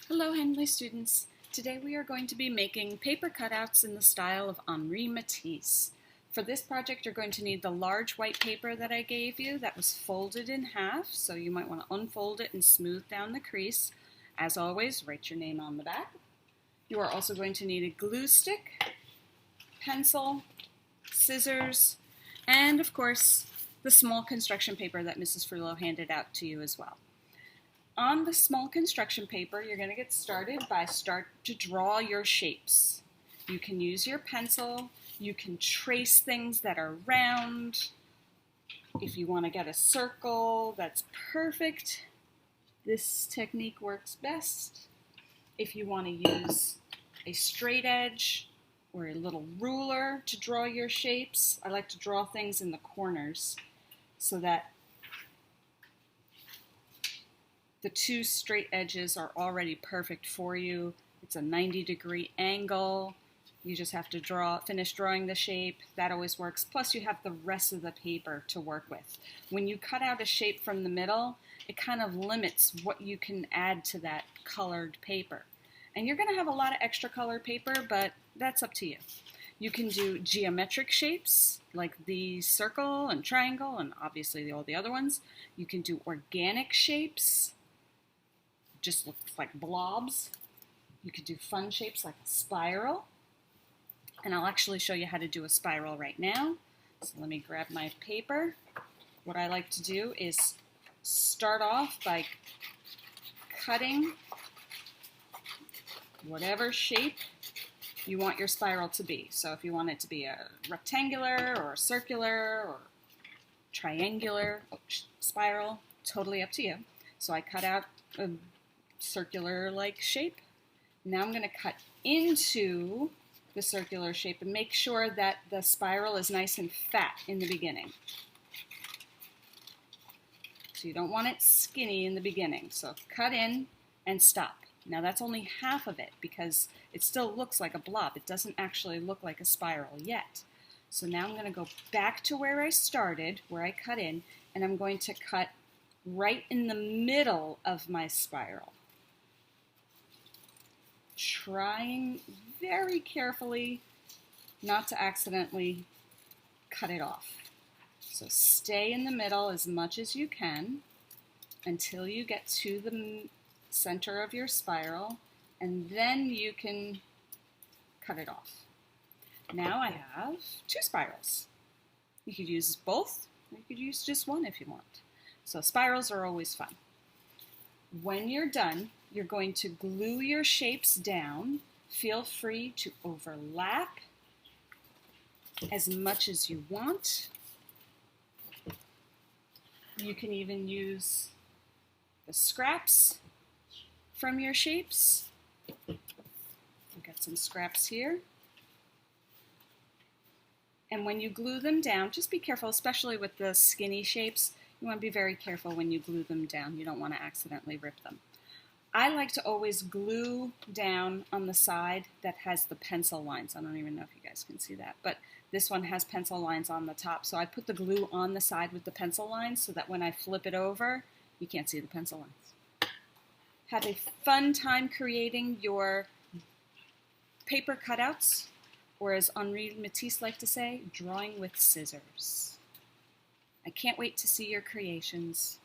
Hello Henley students. Today we are going to be making paper cutouts in the style of Henri Matisse. For this project you're going to need the large white paper that I gave you that was folded in half, so you might want to unfold it and smooth down the crease. As always, write your name on the back. You are also going to need a glue stick, pencil, scissors, and of course the small construction paper that Mrs. Frullo handed out to you as well. On the small construction paper, you're going to get started by start to draw your shapes. You can use your pencil, you can trace things that are round. If you want to get a circle, that's perfect. This technique works best. If you want to use a straight edge or a little ruler to draw your shapes, I like to draw things in the corners so that the two straight edges are already perfect for you. It's a 90-degree angle. You just have to finish drawing the shape. That always works. Plus you have the rest of the paper to work with. When you cut out a shape from the middle, it kind of limits what you can add to that colored paper. And you're going to have a lot of extra colored paper, but that's up to you. You can do geometric shapes like the circle and triangle and obviously all the other ones. You can do organic shapes. Just looks like blobs. You could do fun shapes like a spiral. And I'll actually show you how to do a spiral right now. So let me grab my paper. What I like to do is start off by cutting whatever shape you want your spiral to be. So if you want it to be a rectangular or a circular or triangular spiral, totally up to you. So I cut out a circular-like shape. Now I'm going to cut into the circular shape and make sure that the spiral is nice and fat in the beginning. So you don't want it skinny in the beginning. So cut in and stop. Now that's only half of it because it still looks like a blob. It doesn't actually look like a spiral yet. So now I'm going to go back to where I started, where I cut in, and I'm going to cut right in the middle of my spiral. Trying very carefully not to accidentally cut it off. So stay in the middle as much as you can until you get to the center of your spiral, and then you can cut it off. Now I have two spirals. You could use both, or you could use just one if you want. So spirals are always fun. When you're done, you're going to glue your shapes down. Feel free to overlap as much as you want. You can even use the scraps from your shapes. I've got some scraps here. And when you glue them down, just be careful, especially with the skinny shapes. You want to be very careful when you glue them down. You don't want to accidentally rip them. I like to always glue down on the side that has the pencil lines. I don't even know if you guys can see that, but this one has pencil lines on the top. So I put the glue on the side with the pencil lines so that when I flip it over, you can't see the pencil lines. Have a fun time creating your paper cutouts, or as Henri Matisse liked to say, drawing with scissors. I can't wait to see your creations.